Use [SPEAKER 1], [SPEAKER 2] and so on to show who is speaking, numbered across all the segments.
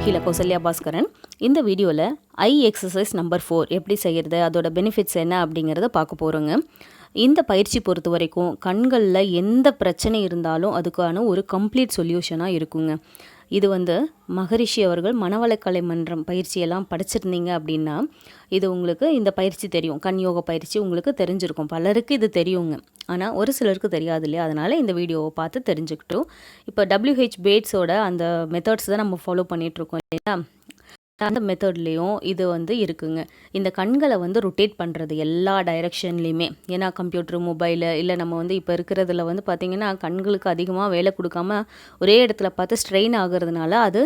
[SPEAKER 1] வக்கீல கௌசல்யா பாஸ்கரன். இந்த வீடியோவில் ஐ எக்ஸசைஸ் நம்பர் 4 எப்படி செய்கிறது, அதோட பெனிஃபிட்ஸ் என்ன அப்படிங்கிறத பார்க்க போகிறோங்க. இந்த பயிற்சி பொறுத்த வரைக்கும் கண்களில் எந்த பிரச்சனை இருந்தாலும் அதுக்கான ஒரு கம்ப்ளீட் சொல்யூஷனாக இருக்குங்க. இது மகரிஷி அவர்கள் மனவளக்கலை மன்றம் பயிற்சியெல்லாம் படிச்சிருந்தீங்க அப்படின்னா இது உங்களுக்கு இந்த பயிற்சி தெரியும். கண் யோக பயிற்சி உங்களுக்கு தெரிஞ்சிருக்கும். பலருக்கு இது தெரியுங்க, ஆனால் ஒரு சிலருக்கு தெரியாது இல்லையா? அதனால் இந்த வீடியோவை பார்த்து தெரிஞ்சுக்கிட்டோம். இப்போ WH பேட்ஸோட அந்த மெத்தட்ஸ் தான் நம்ம ஃபாலோ பண்ணிகிட்ருக்கோம் இல்லையா? அந்த மெத்தட்லேயும் இது இருக்குங்க. இந்த கண்களை ரொட்டேட் பண்ணுறது எல்லா டைரெக்ஷன்லேயுமே. ஏன்னா கம்ப்யூட்டர், மொபைலு இல்லை நம்ம இப்போ இருக்கிறதுல பார்த்திங்கன்னா கண்களுக்கு அதிகமாக வேலை கொடுக்காம ஒரே இடத்துல பார்த்து ஸ்ட்ரெயின் ஆகிறதுனால அது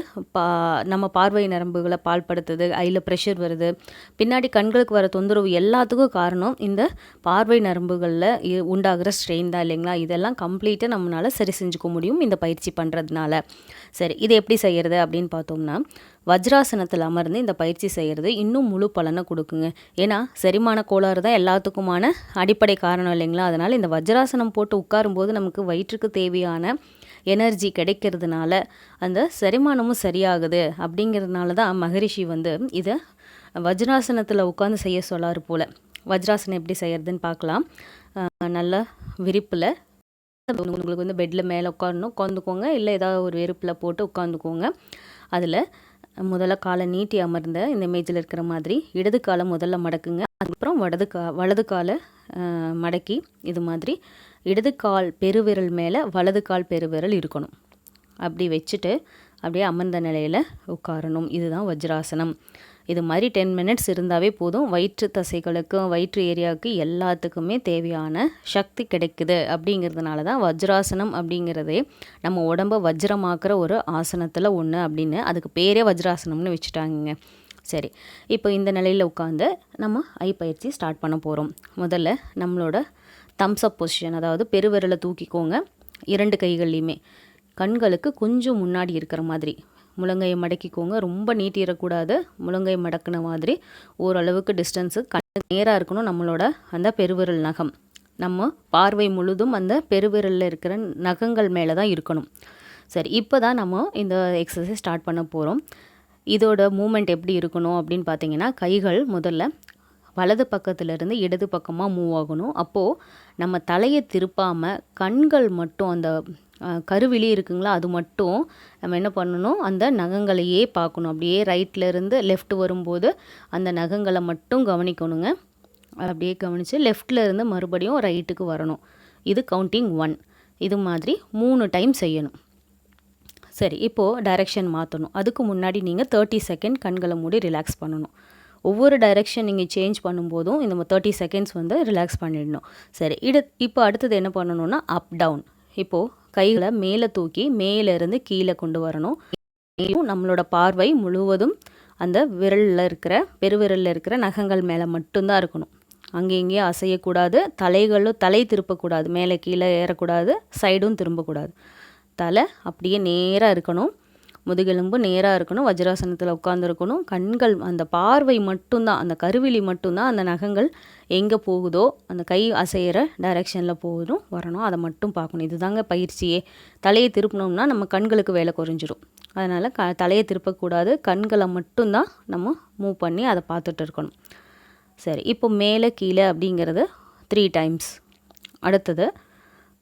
[SPEAKER 1] நம்ம பார்வை நரம்புகளை பாழ்படுத்துது, ஐயில் ப்ரெஷர் வருது, பின்னாடி கண்களுக்கு வர தொந்தரவு எல்லாத்துக்கும் காரணம் இந்த பார்வை நரம்புகளில் உண்டாகிற ஸ்ட்ரெயின் தான் இல்லைங்களா? இதெல்லாம் கம்ப்ளீட்டாக நம்மளால் சரி செஞ்சுக்க முடியும் இந்த பயிற்சி பண்ணுறதுனால. சரி, இது எப்படி செய்கிறது அப்படின்னு பார்த்தோம்னா, வஜ்ராசனத்தில் அமர்ந்து இந்த பயிற்சி செய்கிறது இன்னும் முழு பலனை கொடுக்குங்க. ஏன்னா செரிமான கோளாறு தான் எல்லாத்துக்குமான அடிப்படை காரணம் இல்லைங்களா? அதனால் இந்த வஜ்ராசனம் போட்டு உட்காரும்போது நமக்கு வயிற்றுக்கு தேவையான எனர்ஜி கிடைக்கிறதுனால அந்த செரிமானமும் சரியாகுது. அப்படிங்கிறதுனால தான் மகரிஷி இதை வஜ்ராசனத்தில் உட்காந்து செய்ய சொல்லாரு போல். வஜ்ராசனம் எப்படி செய்கிறதுன்னு பார்க்கலாம். நல்ல விரிப்பில் உங்களுக்கு பெட்டில் மேலே உட்காந்துக்கோங்க, இல்லை ஏதாவது ஒரு வெறுப்பில் போட்டு உட்காந்துக்கோங்க. அதில் முதல்ல காலை நீட்டி அமர்ந்த இந்த இமேஜில் இருக்கிற மாதிரி இடது காலை முதல்ல மடக்குங்க. அதுக்கப்புறம் வலது காலை மடக்கி இது மாதிரி இடது கால் பெருவிரல் மேலே வலது கால் பெருவிரல் இருக்கணும். அப்படி வச்சுட்டு அப்படியே அமர்ந்த நிலையில் உட்காரணும். இதுதான் வஜ்ராசனம். இது மாதிரி 10 மினிட்ஸ் இருந்தாவே போதும். வயிற்று தசைகளுக்கும் வயிற்று ஏரியாவுக்கு எல்லாத்துக்குமே தேவையான சக்தி கிடைக்குது. அப்படிங்கிறதுனால தான் வஜ்ராசனம் அப்படிங்கிறதே நம்ம உடம்பை வஜ்ரமாக்குற ஒரு ஆசனத்தில் ஒன்று அப்படின்னு அதுக்கு பேரே வஜ்ராசனம்னு வச்சுட்டாங்க. சரி, இப்போ இந்த நிலையில் உட்காந்து நம்ம ஐ பயிற்சி ஸ்டார்ட் பண்ண போகிறோம். முதல்ல நம்மளோட தம்ஸ் அப் பொசிஷன், அதாவது பெருவிரலை தூக்கிக்கோங்க. 2 கைகள்லையுமே கண்களுக்கு கொஞ்சம் முன்னாடி இருக்கிற மாதிரி முழங்கையை மடக்கிக்கோங்க. ரொம்ப நீட்டிடக்கூடாது. முழங்கை மடக்கின மாதிரி ஓரளவுக்கு டிஸ்டன்ஸு கண்ணு நேராக இருக்கணும். நம்மளோட அந்த பெருவிரல் நகம் நம்ம பார்வை முழுதும் அந்த பெருவிரலில் இருக்கிற நகங்கள் மேலே தான் இருக்கணும். சரி, இப்போ தான் நம்ம இந்த எக்ஸசைஸ் ஸ்டார்ட் பண்ண போகிறோம். இதோட மூமெண்ட் எப்படி இருக்கணும் அப்படின்னு பார்த்தீங்கன்னா, கைகள் முதல்ல வலது பக்கத்துலேருந்து இடது பக்கமாக மூவ் ஆகணும். அப்போது நம்ம தலையை திருப்பாமல் கண்கள் மட்டும் அந்த கருவிழி இருக்குங்களா, அது மட்டும் நம்ம என்ன பண்ணணும், அந்த நகங்களையே பார்க்கணும். அப்படியே ரைட்லேருந்து லெஃப்ட் வரும்போது அந்த நகங்களை மட்டும் கவனிக்கணுங்க. அப்படியே கவனித்து லெஃப்ட்லேருந்து மறுபடியும் ரைட்டுக்கு வரணும். இது கவுண்டிங் 1. இது மாதிரி 3 டைம் செய்யணும். சரி, இப்போது டைரெக்ஷன் மாற்றணும். அதுக்கு முன்னாடி நீங்கள் 30 செகண்ட் கண்களை மூடி ரிலாக்ஸ் பண்ணணும். ஒவ்வொரு டைரெக்ஷன் நீங்கள் சேஞ்ச் பண்ணும்போதும் இந்த 30 செகண்ட்ஸ் ரிலாக்ஸ் பண்ணிடணும். சரி, இப்போ அடுத்தது என்ன பண்ணணும்னா அப் டவுன். இப்போது கைகளை மேலே தூக்கி மேலேருந்து கீழே கொண்டு வரணும். நம்மளோட பார்வை முழுவதும் அந்த விரலில் இருக்கிற பெருவிரலில் இருக்கிற நகங்கள் மேலே மட்டும்தான் இருக்கணும். அங்கே இங்கேயும் அசையக்கூடாது. தலை திருப்பக்கூடாது. மேலே கீழே ஏறக்கூடாது. சைடும் திரும்பக்கூடாது. தலை அப்படியே நேராக இருக்கணும். முதுகெலும்பு நேராக இருக்கணும். வஜ்ராசனத்தில் உட்காந்துருக்கணும். கண்கள் அந்த பார்வை மட்டும்தான், அந்த கருவிழி மட்டும்தான் அந்த நகங்கள் எங்கே போகுதோ அந்த கை அசைகிற டைரெக்ஷனில் போகணும் வரணும், அதை மட்டும் பார்க்கணும். இதுதாங்க பயிற்சியே. தலையை திருப்பினோம்னா நம்ம கண்களுக்கு வேலை குறைஞ்சிரும். அதனால் தலையை திருப்பக்கூடாது. கண்களை மட்டும்தான் நம்ம மூவ் பண்ணி அதை பார்த்துட்டு இருக்கணும். சரி, இப்போ மேலே கீழே அப்படிங்கிறது 3 டைம்ஸ். அடுத்தது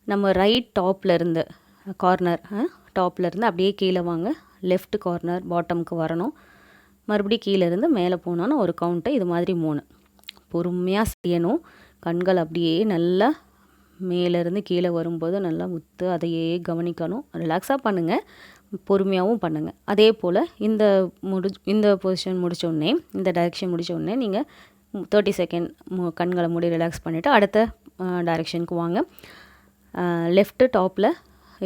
[SPEAKER 1] நம்ம ரைட் டாப்லேருந்து கார்னர் டாப்லேருந்து அப்படியே கீழே வாங்க. லெஃப்ட் கார்னர் பாட்டமுக்கு வரணும். மறுபடியும் கீழேருந்து மேலே போனோன்னா ஒரு கவுண்ட்டு. இது மாதிரி 3 பொறுமையாக செய்யணும். கண்கள் அப்படியே நல்லா மேலேருந்து கீழே வரும்போது நல்லா முத்து அதையே கவனிக்கணும். ரிலாக்ஸாக பண்ணுங்கள், பொறுமையாகவும் பண்ணுங்கள். அதே போல் இந்த பொசிஷன் முடித்தோடனே, இந்த டைரெக்ஷன் முடித்தோடனே நீங்கள் 30 செகண்ட் கண்களை மூடி ரிலாக்ஸ் பண்ணிவிட்டு அடுத்த டைரெக்ஷனுக்கு வாங்க. லெஃப்ட்டு டாப்பில்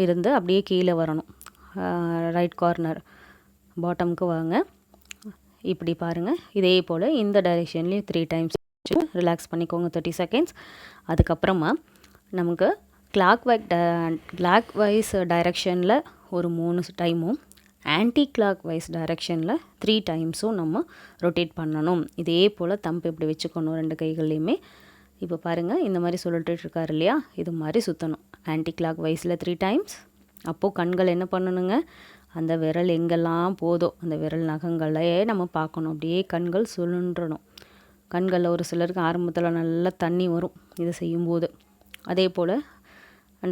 [SPEAKER 1] இருந்து அப்படியே கீழே வரணும். ரைட் கார்னர் பாட்டமுக்கு வாங்க. இப்படி பாருங்கள். இதே போல் இந்த டைரெக்ஷன்லேயும் 3 டைம்ஸ் ரிலாக்ஸ் பண்ணிக்கோங்க 30 செகண்ட்ஸ். அதுக்கப்புறமா நமக்கு கிளாக் வைஸ் டைரெக்ஷனில் ஒரு 3 டைமும் ஆன்டி கிளாக் வைஸ் டைரெக்ஷனில் 3 டைம்ஸும் நம்ம ரொட்டேட் பண்ணணும். இதே போல் தம்பு இப்படி வச்சுக்கணும் 2 கைகள்லையுமே. இப்போ பாருங்கள், இந்த மாதிரி சொல்லிட்டு இருக்காரு இல்லையா, இது மாதிரி சுற்றணும். ஆன்டி கிளாக் வைஸில் 3 டைம்ஸ். அப்போது கண்கள் என்ன பண்ணணுங்க, அந்த விரல் எங்கெல்லாம் போதோ அந்த விரல் நகங்களையே நம்ம பார்க்கணும். அப்படியே கண்கள் சுழன்றணும். கண்களில் ஒரு சிலருக்கு ஆரம்பத்தில் நல்லா தண்ணி வரும் இதை செய்யும்போது. அதே போல்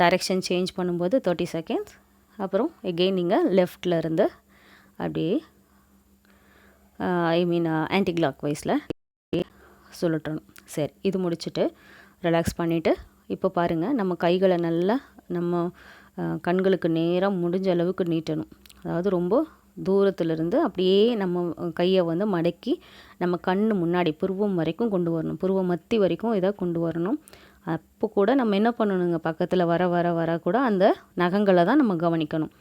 [SPEAKER 1] டைரெக்ஷன் சேஞ்ச் பண்ணும்போது 30 செகண்ட்ஸ். அப்புறம் எகெயின் நீங்கள் லெஃப்டில் இருந்து அப்படியே ஆன்டி கிளாக் வைஸில் சுழற்றணும். சரி, இது முடிச்சுட்டு ரிலாக்ஸ் பண்ணிவிட்டு இப்போ பாருங்கள், நம்ம கைகளை நல்லா நம்ம கண்களுக்கு நேராக முடிஞ்ச அளவுக்கு நீட்டணும். அதாவது ரொம்ப தூரத்துலேருந்து அப்படியே நம்ம கையை வந்து மடக்கி நம்ம கண் முன்னாடி புருவம் வரைக்கும் கொண்டு வரணும். புருவ மத்தி வரைக்கும் இதை கொண்டு வரணும். அப்போ கூட நம்ம என்ன பண்ணணுங்க, பக்கத்தில் வர வர வர கூட அந்த நகங்களை தான் நம்ம கவனிக்கணும்.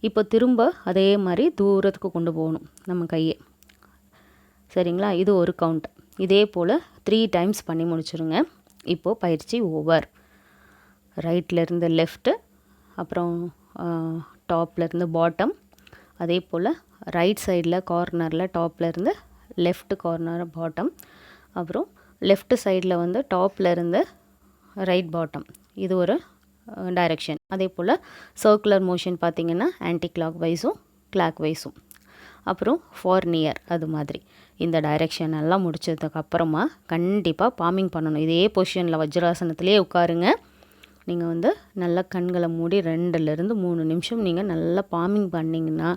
[SPEAKER 1] இப்போ திரும்ப அதே மாதிரி தூரத்துக்கு கொண்டு போகணும் நம்ம கையை. சரிங்களா, இது ஒரு கவுண்ட். இதே போல் 3 டைம்ஸ் பண்ணி முடிச்சுருங்க. இப்போது பயிற்சி ஓவர். ரைட்லேருந்து லெஃப்ட்டு, அப்புறம் டாப்லேருந்து பாட்டம், அதே போல் ரைட் சைடில் கார்னரில் டாப்லேருந்து லெஃப்ட் கார்னர் பாட்டம், அப்புறம் லெஃப்ட் சைடில் வந்து டாப்லேருந்து ரைட் பாட்டம். இது ஒரு டைரெக்ஷன். அதே போல் சர்க்குலர் மோஷன் பார்த்திங்கன்னா ஆன்டி கிளாக் வைஸும் கிளாக் வைஸும், அப்புறம் ஃபார் நியர், அது மாதிரி இந்த டைரெக்ஷன் எல்லாம் முடிச்சதுக்கப்புறமா கண்டிப்பாக பாமிங் பண்ணணும். இதே பொசிஷனில் வஜ்ராசனத்திலே உட்காருங்க. நீங்கள் வந்து நல்லா கண்களை மூடி 2லேருந்து 3 நிமிஷம் நீங்கள் நல்லா பாமிங் பண்ணிங்கன்னா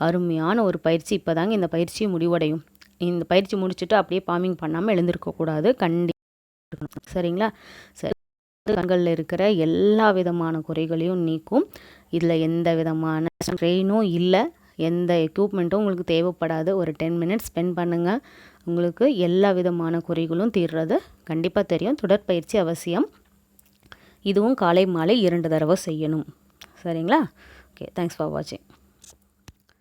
[SPEAKER 1] அருமையான ஒரு பயிற்சி. இப்போ தாங்க இந்த பயிற்சி முடிவடையும். இந்த பயிற்சி முடிச்சுட்டு அப்படியே பாமிங் பண்ணாமல் எழுந்திருக்கக்கூடாது, கண்டிப்பாக. சரிங்களா? சரி, கண்களில் இருக்கிற எல்லா விதமான குறைகளையும் நீக்கும். இதில் எந்த விதமான ஸ்ட்ரெயினும் இல்லை, எந்த எக்யூப்மெண்ட்டும் உங்களுக்கு தேவைப்படாது. ஒரு 10 மினிட்ஸ் ஸ்பெண்ட் பண்ணுங்கள், உங்களுக்கு எல்லா விதமான குறைகளும் தீர்றது கண்டிப்பாக தெரியும். தொடர்பயிற்சி அவசியம். இதுவும் காலை மாலை 2 தடவை செய்யணும். சரிங்களா? ஓகே, தேங்க்ஸ் ஃபார் வாட்சிங்.